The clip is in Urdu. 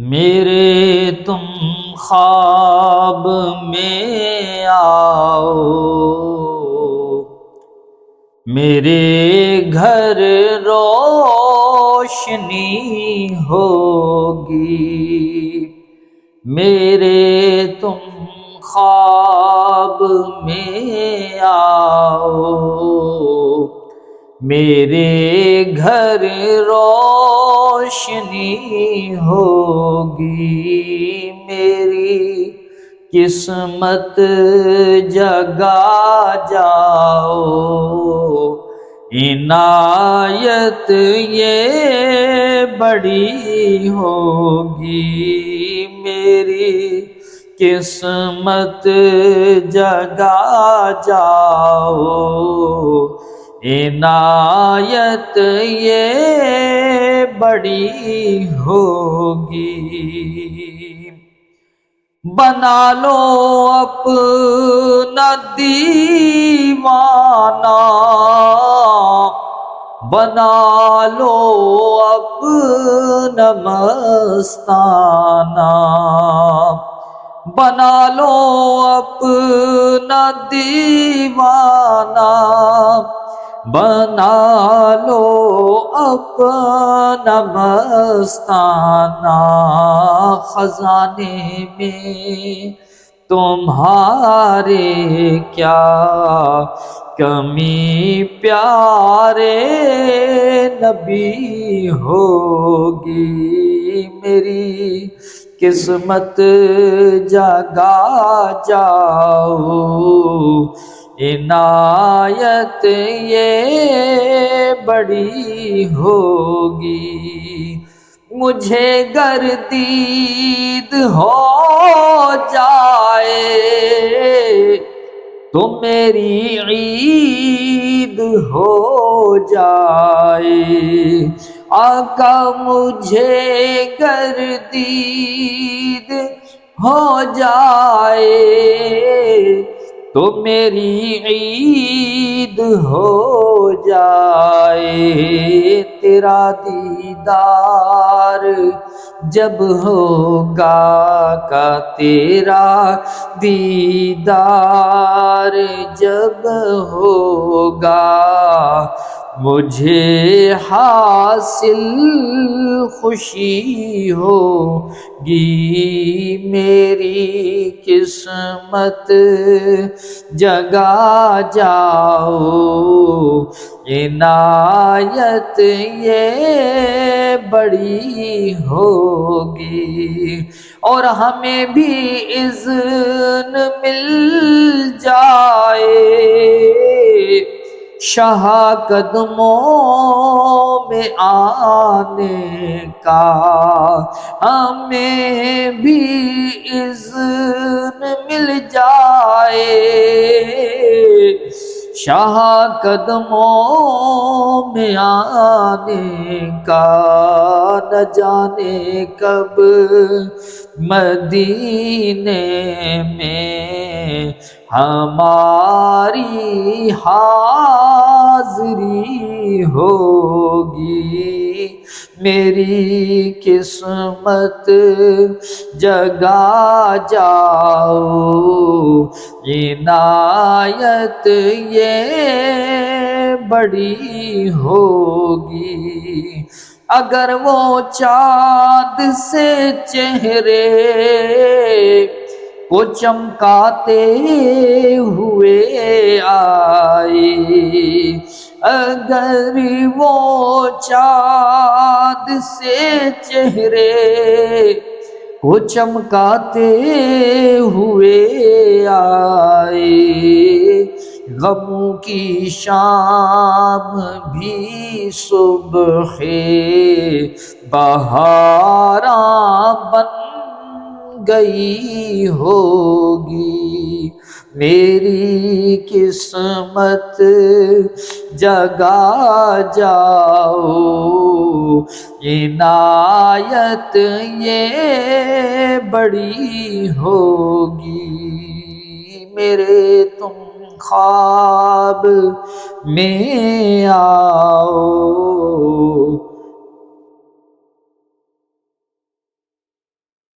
میرے تم خواب میں آؤ، میرے گھر روشنی ہوگی۔ میرے تم خواب میں آؤ، میرے گھر روشنی ہوگی۔ میری قسمت جگا جاؤ، عنایت یہ بڑی ہوگی۔ میری قسمت جگا جاؤ، عنایت یہ بڑی ہوگی۔ بنا لو اپنا دیوانہ، بنا لو اپنا مستانہ، بنا لو اپنا دیوانہ، بنا لو اپنا مستانہ۔ خزانے میں تمہارے کیا کمی، پیارے نبی ہوگی۔ میری قسمت جگا جاؤ، عنایت یہ بڑی ہوگی۔ مجھے گر دید ہو جائے تو میری عید ہو جائے۔ آقا مجھے گر دید ہو جائے تو میری عید ہو جائے۔ تیرا دیدار جب ہوگا کا تیرا دیدار جب ہوگا، مجھے حاصل خوشی ہوگی۔ میری قسمت جگا جاؤ، عنایت یہ بڑی ہوگی۔ اور ہمیں بھی اذن مل جائے شاہ قدموں میں آنے کا، ہمیں بھی اذن مل جائے شاہ قدموں میں آنے کا۔ نہ جانے کب مدینے میں ہماری حاضری ہوگی۔ میری قسمت جگا جاؤ، عنایت یہ بڑی ہوگی۔ اگر وہ چاند سے چہرے کو چمکاتے ہوئے آئے، اگر وہ چاند سے چہرے کو چمکاتے ہوئے آئے، غموں کی شام بھی صبح بہاراں بن گئی ہوگی۔ میری قسمت جگا جاؤ، عنایت یہ بڑی ہوگی۔ میرے تم خواب میں آؤ،